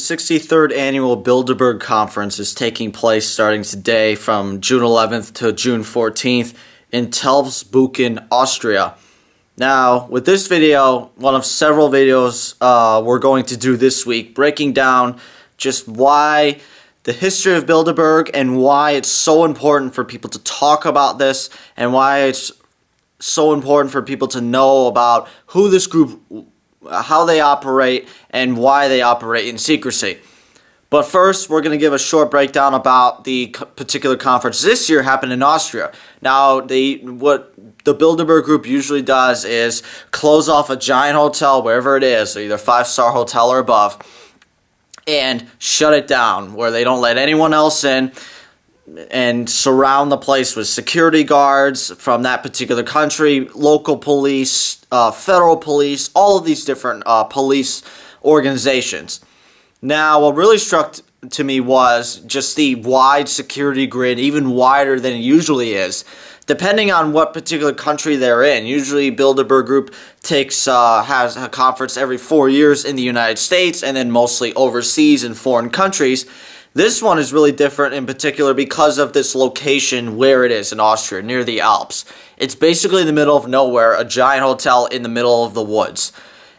63rd Annual Bilderberg Conference is taking place starting today from June 11th to June 14th in Telfsbuchen, Austria. Now, with this video, one of several videos we're going to do this week, breaking down just why the history of Bilderberg and why it's so important for people to talk about this and why it's so important for people to know about who this group, how they operate, and why they operate in secrecy. But first, we're going to give a short breakdown about the particular conference this year happened in Austria. Now, what the Bilderberg Group usually does is close off a giant hotel, wherever it is, either 5-star hotel or above, and shut it down, where they don't let anyone else in, and surround the place with security guards from that particular country, local police, federal police, all of these different police organizations. Now, what really struck to me was just the wide security grid, even wider than it usually is, depending on what particular country they're in. Usually, Bilderberg Group has a conference every 4 years in the United States, and then mostly overseas in foreign countries. This one is really different in particular because of this location where it is in Austria, near the Alps. It's basically in the middle of nowhere, a giant hotel in the middle of the woods.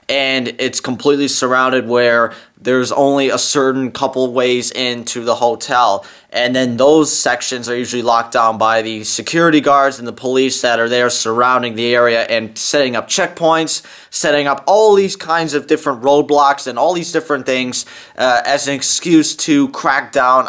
And it's completely surrounded where there's only a certain couple ways into the hotel. And then those sections are usually locked down by the security guards and the police that are there surrounding the area and setting up checkpoints, setting up all these kinds of different roadblocks and all these different things as an excuse to crack down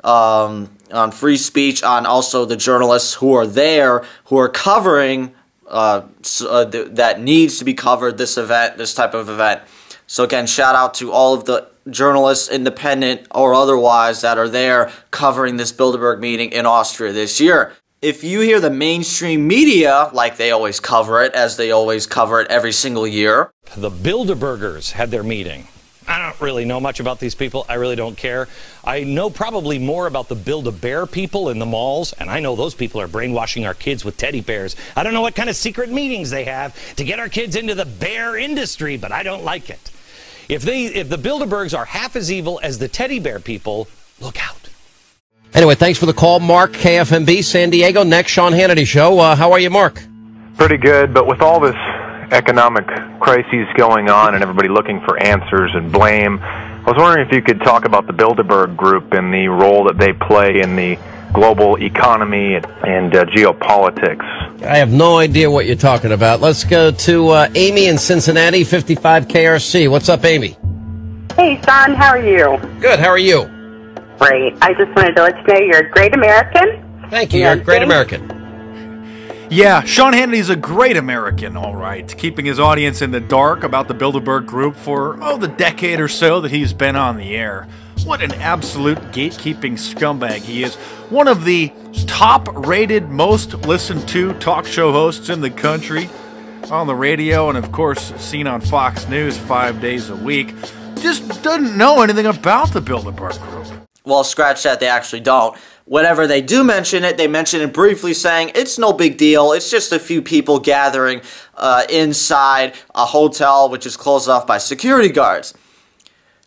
on free speech, on also the journalists who are there, who are covering that needs to be covered, this event, this type of event. So again, shout out to all of the journalists, independent or otherwise, that are there covering this Bilderberg meeting in Austria this year. If you hear the mainstream media, like they always cover it, as they always cover it every single year. The Bilderbergers had their meeting. I don't really know much about these people. I really don't care. I know probably more about the Build-A-Bear people in the malls, and I know those people are brainwashing our kids with teddy bears. I don't know what kind of secret meetings they have to get our kids into the bear industry, but I don't like it. If the Bilderbergs are half as evil as the teddy bear people, look out. Anyway, thanks for the call, Mark, KFMB, San Diego. Next, Sean Hannity Show. How are you, Mark? Pretty good, but with all this economic crises going on and everybody looking for answers and blame, I was wondering if you could talk about the Bilderberg Group and the role that they play in the global economy and geopolitics. I have no idea what you're talking about. Let's go to Amy in Cincinnati, 55 KRC. What's up, Amy? Hey, Sean, how are you? Good, how are you? Great. I just wanted to let you know you're a great American. Thank you, you're a great American. Yeah, Sean Hannity's a great American, all right, keeping his audience in the dark about the Bilderberg Group for, the decade or so that he's been on the air. What an absolute gatekeeping scumbag he is. One of the top-rated, most listened-to talk show hosts in the country, on the radio, and of course seen on Fox News 5 days a week. Just doesn't know anything about the Bilderberg Group. Well, scratch that, they actually don't. Whenever they do mention it, they mention it briefly, saying it's no big deal. It's just a few people gathering inside a hotel, which is closed off by security guards.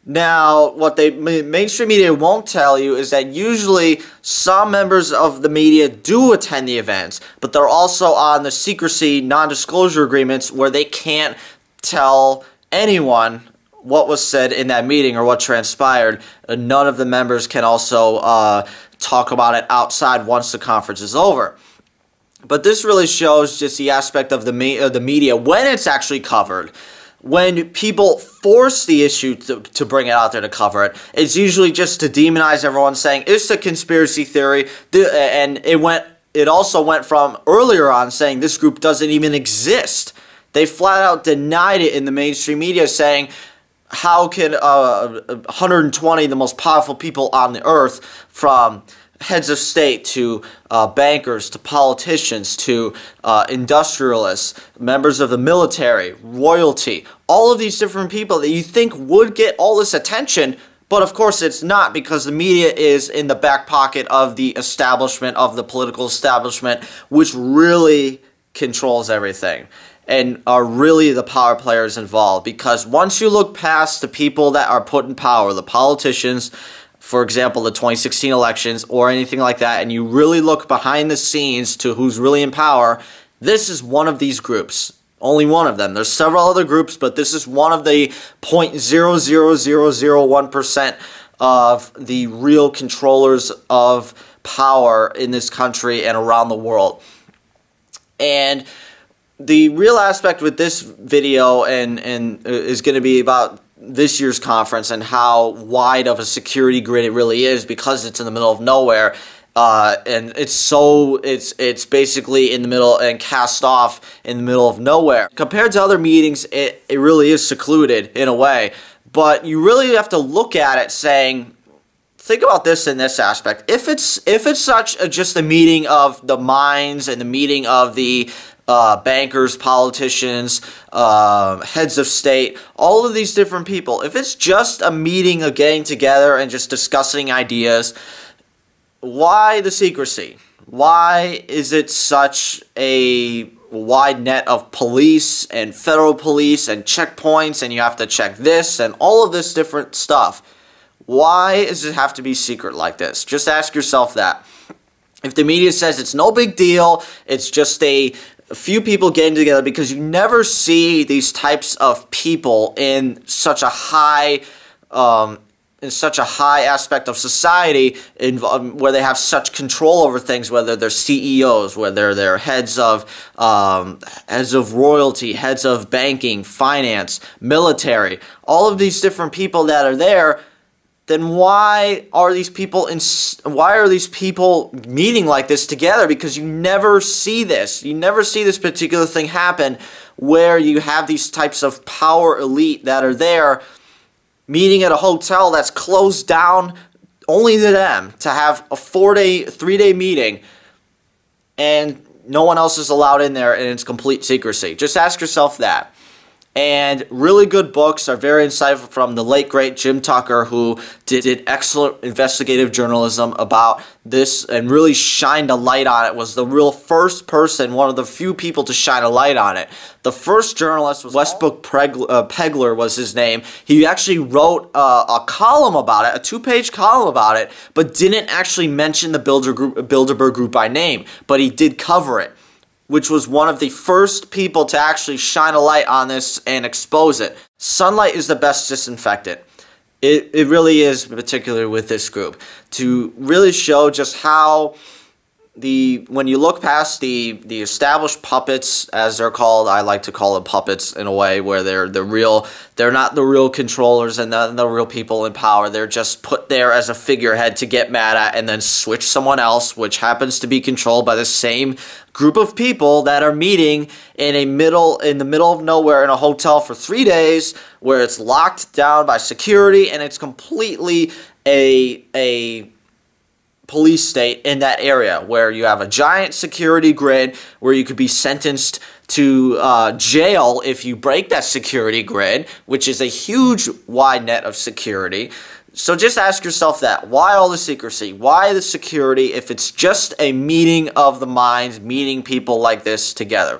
Now, what the mainstream media won't tell you is that usually some members of the media do attend the events, but they're also on the secrecy non-disclosure agreements where they can't tell anyone what was said in that meeting or what transpired. None of the members can also talk about it outside once the conference is over. But this really shows just the aspect of the media when it's actually covered. When people force the issue to bring it out there to cover it, it's usually just to demonize everyone, saying it's a conspiracy theory. And it also went from earlier on saying this group doesn't even exist. They flat out denied it in the mainstream media, saying, how can 120 the most powerful people on the earth, from heads of state to bankers to politicians to industrialists, members of the military, royalty, all of these different people that you think would get all this attention, but of course it's not, because the media is in the back pocket of the establishment, of the political establishment, which really controls everything. and are really the power players involved. Because once you look past the people that are put in power, the politicians, for example, the 2016 elections or anything like that, and you really look behind the scenes to who's really in power, this is one of these groups. Only one of them. There's several other groups, but this is one of the 0.00001% of the real controllers of power in this country and around the world. And the real aspect with this video and is going to be about this year's conference and how wide of a security grid it really is, because it's in the middle of nowhere, and it's basically in the middle and cast off in the middle of nowhere. Compared to other meetings, it really is secluded in a way, but you really have to look at it saying, think about this in this aspect. If it's such just a meeting of the minds and the meeting of the bankers, politicians, heads of state, all of these different people, if it's just a meeting of getting together and just discussing ideas, why the secrecy? Why is it such a wide net of police and federal police and checkpoints, and you have to check this and all of this different stuff? Why does it have to be secret like this? Just ask yourself that. If the media says it's no big deal, it's just a few people getting together, because you never see these types of people in such a high aspect of society where they have such control over things, whether they're CEOs, whether they're heads of royalty, heads of banking, finance, military, all of these different people that are there. Then why are these people meeting like this together? Because you never see this. You never see this particular thing happen where you have these types of power elite that are there meeting at a hotel that's closed down only to them, to have a 3-day meeting, and no one else is allowed in there, and it's complete secrecy. Just ask yourself that. And really good books are very insightful from the late, great Jim Tucker, who did excellent investigative journalism about this and really shined a light on it, was the real first person, one of the few people to shine a light on it. The first journalist was Westbrook Pegler was his name. He actually wrote a column about it, a 2-page column about it, but didn't actually mention the Bilderberg Group by name, but he did cover it, which was one of the first people to actually shine a light on this and expose it. Sunlight is the best disinfectant. It really is, particularly with this group, to really show just how when you look past the established puppets, as they're called, I like to call them puppets in a way, where they're not the real controllers and the real people in power. They're just put there as a figurehead to get mad at and then switch someone else, which happens to be controlled by the same group of people that are meeting in the middle of nowhere in a hotel for 3 days, where it's locked down by security and it's completely a police state in that area, where you have a giant security grid where you could be sentenced to jail if you break that security grid, which is a huge wide net of security. So just ask yourself that. Why all the secrecy? Why the security if it's just a meeting of the minds, meeting people like this together?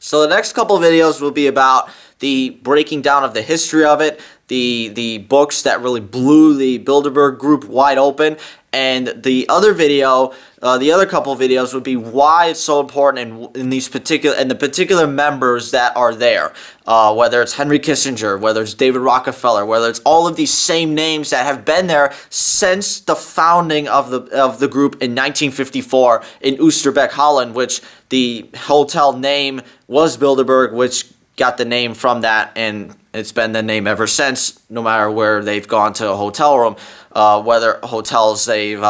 So the next couple of videos will be about the breaking down of the history of it, the books that really blew the Bilderberg Group wide open, and the other video, the other couple of videos would be why it's so important in the particular members that are there, whether it's Henry Kissinger, whether it's David Rockefeller, whether it's all of these same names that have been there since the founding of the group in 1954 in Oosterbeek, Holland, which the hotel name was Bilderberg, which got the name from that, and it's been the name ever since, no matter where they've gone to a hotel room, whether hotels they've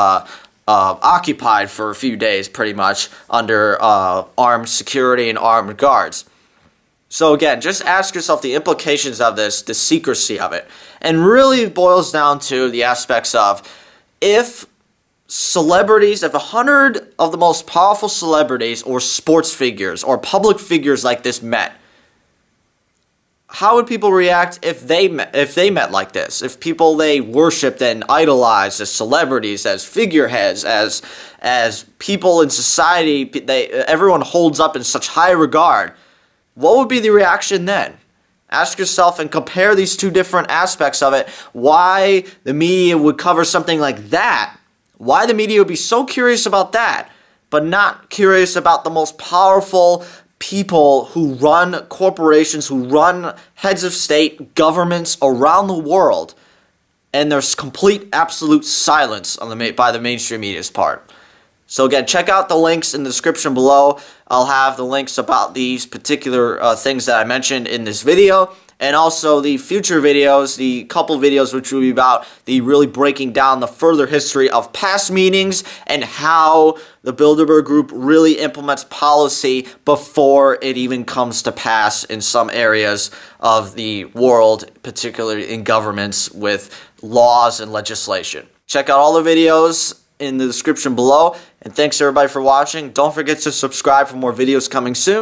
occupied for a few days pretty much under armed security and armed guards. So again, just ask yourself the implications of this, the secrecy of it, and really it boils down to the aspects of if 100 of the most powerful celebrities or sports figures or public figures like this met, how would people react if they met like this? If people they worshipped and idolized as celebrities, as figureheads, as people in society, everyone holds up in such high regard. what would be the reaction then? Ask yourself and compare these two different aspects of it. Why the media would cover something like that. Why the media would be so curious about that, but not curious about the most powerful people who run corporations, who run heads of state, governments around the world. And there's complete, absolute silence on by the mainstream media's part. So again, check out the links in the description below. I'll have the links about these particular things that I mentioned in this video, and also the future videos, the couple videos which will be about the really breaking down the further history of past meetings and how the Bilderberg Group really implements policy before it even comes to pass in some areas of the world, particularly in governments with laws and legislation. Check out all the videos in the description below, and thanks everybody for watching. Don't forget to subscribe for more videos coming soon.